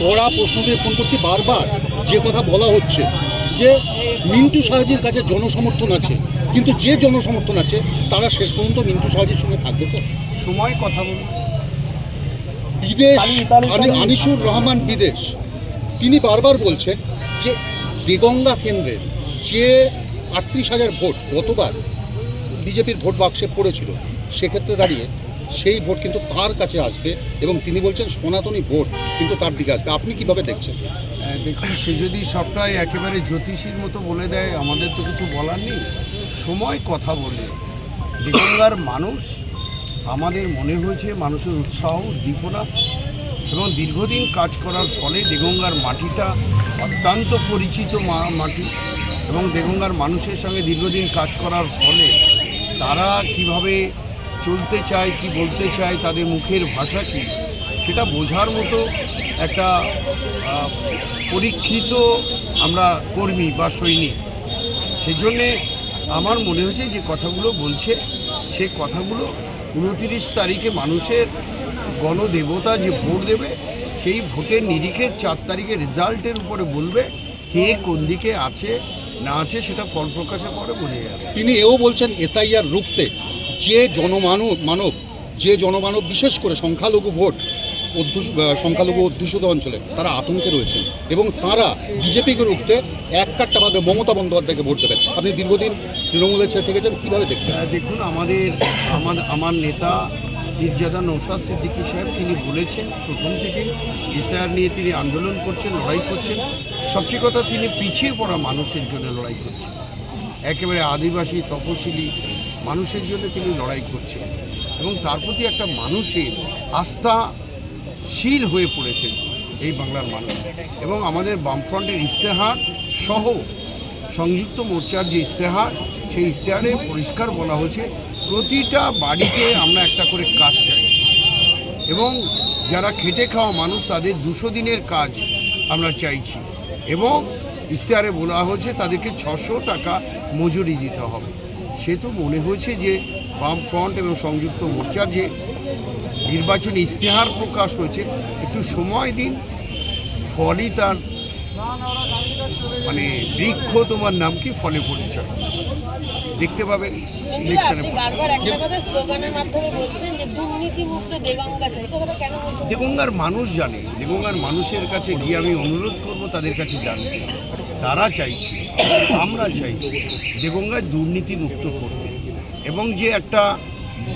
কড়া প্রশ্ন দিয়ে ফোন করছি বারবার। যে কথা বলা হচ্ছে যে মিন্টু সাহাজির কাছে জনসমর্থন আছে, কিন্তু যে জনসমর্থন আছে তারা শেষ পর্যন্ত মিন্টু সাহাজির সঙ্গে থাকবে তো? সময় কথা বলুন। বিদেশ আনিসুর রহমান বিদেশ তিনি বারবার বলছেন যে দেগঙ্গা কেন্দ্রের যে ৩৮,০০০ ভোট গতবার বিজেপির ভোট বাক্সে পড়েছিল, সেক্ষেত্রে দাঁড়িয়ে সেই ভোট কিন্তু তার কাছে আসবে এবং তিনি বলছেন সনাতনী ভোট কিন্তু তার দিকে আসবে। আপনি কিভাবে দেখছেন? দেখুন, সে যদি সবটাই একেবারে জ্যোতিষীর মতো বলে দেয়, আমাদের তো কিছু বলার নেই। সময় কথা বলে। দেগঙ্গার মানুষ, আমাদের মনে হয়েছে মানুষের উৎসাহ উদ্দীপনা এবং দীর্ঘদিন কাজ করার ফলে দেগঙ্গার মাটিটা অত্যন্ত পরিচিত মাটি এবং দেগঙ্গার মানুষের সঙ্গে দীর্ঘদিন কাজ করার ফলে তারা কিভাবে চলতে চায়, কি বলতে চায়, তাদের মুখের ভাষা কী, সেটা বোঝার মতো একটা পরীক্ষিত আমরা কর্মী বা সৈনিক। সেজন্যে আমার মনে হয়েছে যে কথাগুলো বলছে, সে কথাগুলো 29 তারিখে মানুষের গণদেবতা যে ভোট দেবে, সেই ভোটের নিরিখে 4 তারিখে রেজাল্টের উপরে বলবে কে কোন দিকে আছে না আছে, সেটা ফল প্রকাশের পরে বোঝা যাবে। তিনি এও বলছেন এসআইআর রুখতে যে জনমানব বিশেষ করে সংখ্যালঘু অধ্যুষিত অঞ্চলে তারা আতঙ্কে রয়েছেন এবং তারা বিজেপিকে রুখতে এককাট্টাভাবে মমতা বন্দ্যোপাধ্যায়কে ভোট দেবেন। আপনি দীর্ঘদিন তৃণমূলের ছেড়ে থেকেছেন, কীভাবে দেখছেন? দেখুন, আমার নেতা মির্জাদা নওশাদ সিদ্দিকী সাহেব তিনি বলেছেন প্রথম থেকে এসআইআর নিয়ে তিনি আন্দোলন করছেন, লড়াই করছেন। সবচেয়ে কথা, তিনি পিছিয়ে পড়া মানুষের জন্য লড়াই করছেন, একেবারে আদিবাসী তপশিলি মানুষের জন্য তিনি লড়াই করছেন এবং তার প্রতি একটা মানুষের আস্থাশীল হয়ে পড়েছেন এই বাংলার মানুষ। এবং আমাদের বামফ্রন্টের ইশতেহার সহ সংযুক্ত মোর্চার যে ইশতেহার, সেই ইশতেহারে পরিষ্কার বলা হয়েছে প্রতিটা বাড়িতে আমরা একটা করে কাজ চাই এবং যারা খেটে খাওয়া মানুষ তাদের 200 দিনের কাজ আমরা চাইছি এবং ইশতেহারে বলা হয়েছে তাদেরকে 600 টাকা মজুরি দিতে হবে। সে তো মনে হয়েছে যে বামফ্রন্ট এবং সংযুক্ত মোর্চার যে নির্বাচনী ইশতেহার প্রকাশ হয়েছে, একটু সময় দিন, ফলই তার বৃক্ষ তোমার নাম কি, ফলে পরিচয় দেখতে পাবেন ইলেকশনে। দেগঙ্গার মানুষ জানে, দেগঙ্গার মানুষের কাছে গিয়ে আমি অনুরোধ করব তাদের কাছে জানতে। তারা চাইছে, আমরা চাইছি দেগঙ্গায় দুর্নীতি মুক্ত করতে এবং যে একটা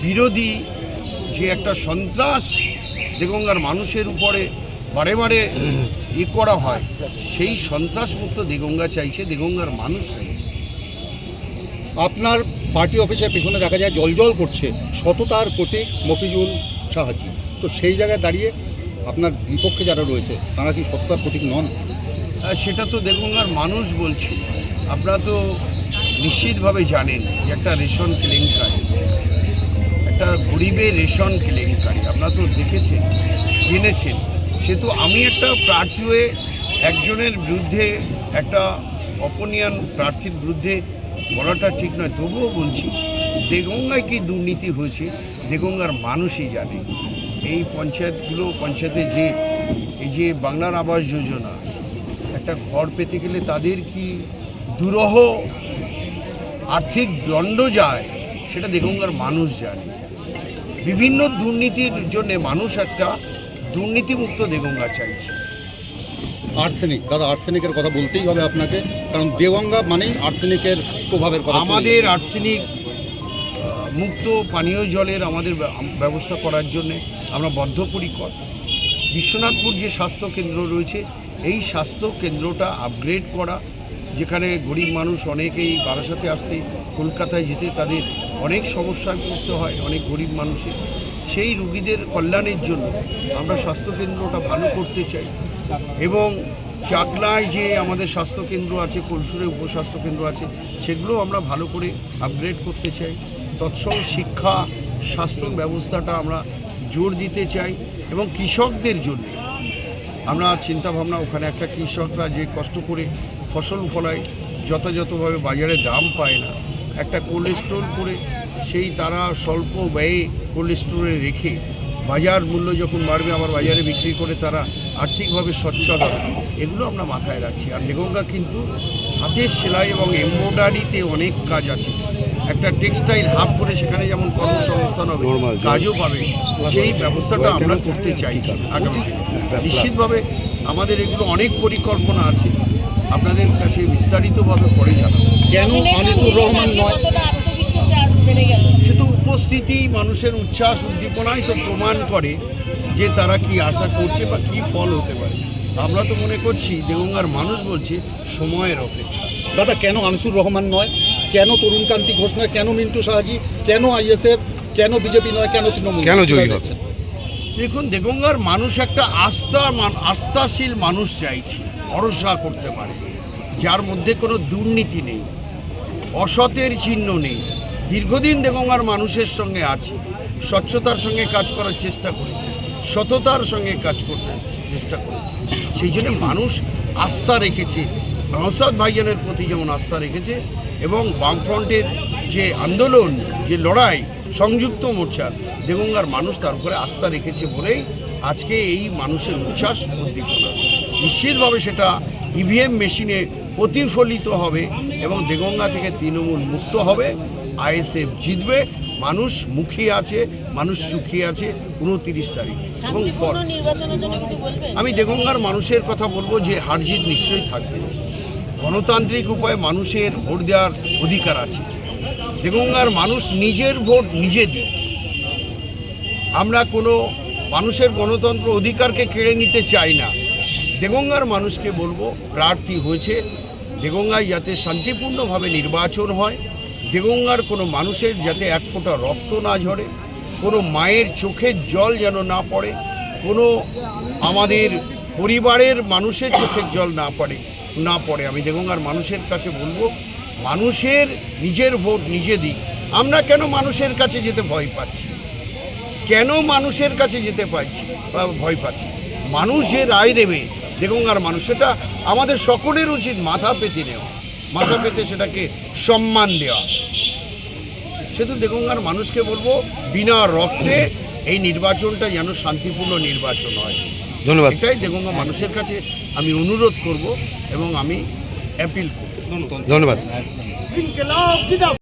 বিরোধী, যে একটা সন্ত্রাস দেগঙ্গার মানুষের উপরে বারে বারে করা হয়, সেই সন্ত্রাস মুক্ত দেগঙ্গা চাইছে, দেগঙ্গার মানুষ চাইছে। আপনার পার্টি অফিসের পেছনে দেখা যায় জলজল করছে সততার প্রতীক মফিজুল সাহাজি, তো সেই জায়গায় দাঁড়িয়ে আপনার বিপক্ষে যারা রয়েছে তারা কি সততার প্রতীক নন? সেটা তো দেগঙ্গার মানুষ বলছে। আপনারা তো নিশ্চিতভাবে জানেন যে একটা রেশন কেলেঙ্কারি, একটা গরিবের রেশন কেলেঙ্কারি আপনারা তো দেখেছেন, জেনেছেন। সে তো আমি একটা প্রার্থী হয়ে একজনের বিরুদ্ধে, একটা অপোনিয়ন প্রার্থীর বিরুদ্ধে বলাটা ঠিক নয়, তবুও বলছি দেগঙ্গায় কি দুর্নীতি হয়েছে দেগঙ্গার মানুষই জানে। এই পঞ্চায়েতে এই যে বাংলার আবাস যোজনা, একটা ঘর পেতে গেলে তাদের কি দুরূহ আর্থিক দণ্ড যায়, সেটা দেগঙ্গার মানুষ জানে। বিভিন্ন দুর্নীতির জন্য মানুষ একটা দুর্নীতিমুক্ত দেগঙ্গা চাইছে। আর্সেনিক, দাদা আর্সেনিকের কথা বলতেই হবে আপনাকে, কারণ দেগঙ্গা মানেই আর্সেনিকের প্রভাবের কথা। আমাদের আর্সেনিক মুক্ত পানীয় জলের আমাদের ব্যবস্থা করার জন্য আমরা বদ্ধপরিকর। বিশ্বনাথপুর যে স্বাস্থ্য কেন্দ্র রয়েছে, এই স্বাস্থ্য কেন্দ্রটা আপগ্রেড করা, যেখানে গরিব মানুষ অনেকেই বারাসাতে আসতে, কলকাতায় যেতে তাদের অনেক সমস্যায় পড়তে হয়, অনেক গরিব মানুষের। সেই রুগীদের কল্যাণের জন্য আমরা স্বাস্থ্যকেন্দ্রটা ভালো করতে চাই এবং চাকলায় যে আমাদের স্বাস্থ্যকেন্দ্র আছে, কলসুরে উপস্বাস্থ্যকেন্দ্র আছে, সেগুলো আমরা ভালো করে আপগ্রেড করতে চাই। তৎসহ শিক্ষা স্বাস্থ্য ব্যবস্থাটা আমরা জোর দিতে চাই এবং কৃষকদের জন্য আমরা চিন্তাভাবনা, ওখানে একটা কৃষকরা যে কষ্ট করে ফসল ফলায়, যথাযথভাবে বাজারে দাম পায় না, একটা কোল্ড স্টোর করে সেই তারা স্বল্প ব্যয়ে কোল্ড স্টোরে রেখে বাজার মূল্য যখন বাড়বে আবার বাজারে বিক্রি করে তারা আর্থিকভাবে সচ্ছল হবে, এগুলো আমরা মাথায় রাখছি। আর দেগঙ্গা কিন্তু হাতের সেলাই এবং এমব্রয়ডারিতে অনেক কাজ আছে। একটা টেক্সটাইল হাব করে সেখানে যেমন কর্মসংস্থান হবে, কাজও পাবে, সেই ব্যবস্থাটা আমরা করতে চাইছি আগামী দিনে। নিশ্চিতভাবে আমাদের এগুলো অনেক পরিকল্পনা আছে, আপনাদের কাছে বিস্তারিতভাবে পরে জানাবো। কেন আনিসুর রহমান নয়? সে তো উপস্থিতি, মানুষের উচ্ছ্বাস উদ্দীপনাই তো প্রমাণ করে যে তারা কি আশা করছে বা কি ফল হতে পারে। আমরা তো মনে করছি দেগঙ্গার মানুষ বলছে সময়ের অপেক্ষা। দাদা, কেন আনিসুর রহমান নয়? কেন তরুণকান্তি ঘোষ নয়? কেন মিন্টু শাহজি? কেন আইএসএফ? কেন বিজেপি নয়? কেন তৃণমূল? কেন জয়ী হবে? দেখুন, দেগঙ্গার মানুষ একটা আস্থাশীল মানুষ চাইছে, ভরসা করতে পারে, যার মধ্যে কোনো দুর্নীতি নেই, অসতের চিহ্ন নেই। দীর্ঘদিন দেগঙ্গার মানুষের সঙ্গে আছে, স্বচ্ছতার সঙ্গে কাজ করার চেষ্টা করেছে, সততার সঙ্গে কাজ করতে চেষ্টা করেছে। সেই জন্য মানুষ আস্থা রেখেছে নওশাদ ভাইজানের প্রতি, যেমন আস্থা রেখেছে, এবং বামফ্রন্টের যে আন্দোলন, যে লড়াই, সংযুক্ত মোর্চার দেগঙ্গার মানুষ তার উপরে আস্থা রেখেছে বলেই আজকে এই মানুষের উচ্ছ্বাস উদ্দীপনা। নিশ্চিতভাবে সেটা ইভিএম মেশিনে প্রতিফলিত হবে এবং দেগঙ্গা থেকে তৃণমূল মুক্ত হবে, আইএসএফ জিতবে। মানুষ মুখিয়ে আছে, মানুষ সুখিয়ে আছে 29 তারিখ এবং আমি দেগঙ্গার মানুষের কথা বলবো যে হার জিত নিশ্চয়ই থাকবে। গণতান্ত্রিক উপায়ে মানুষের ভোট দেওয়ার অধিকার আছে। দেগঙ্গার মানুষ নিজের ভোট নিজে দিই। আমরা কোনো মানুষের গণতন্ত্র অধিকারকে কেড়ে নিতে চাই না। দেগঙ্গার মানুষকে বলবো, প্রার্থী হয়েছে, দেগঙ্গায় যাতে শান্তিপূর্ণভাবে নির্বাচন হয়, দেগঙ্গার কোনো মানুষের যাতে এক ফোঁটা রক্ত না ঝরে, কোনো মায়ের চোখের জল যেন না পড়ে, কোনো আমাদের পরিবারের মানুষের চোখের জল না পড়ে। আমি দেগঙ্গার মানুষের কাছে বলবো, মানুষের নিজের ভোট নিজে দিক। আমরা কেন মানুষের কাছে যেতে ভয় পাচ্ছি? কেন মানুষের কাছে যেতে ভয় পাচ্ছি? মানুষ যে রায় দেবে দেগঙ্গার মানুষ, সেটা আমাদের সকলের উচিত মাথা পেতে নেওয়া, মাথা পেতে সেটাকে সম্মান দেওয়া। সেহেতু দেগঙ্গার মানুষকে বলবো, বিনা রক্তে এই নির্বাচনটা যেন শান্তিপূর্ণ নির্বাচন হয়। ধন্যবাদ। এটাই দেগঙ্গা মানুষের কাছে আমি অনুরোধ করব এবং আমি অ্যাপিল করব। ধন্যবাদ।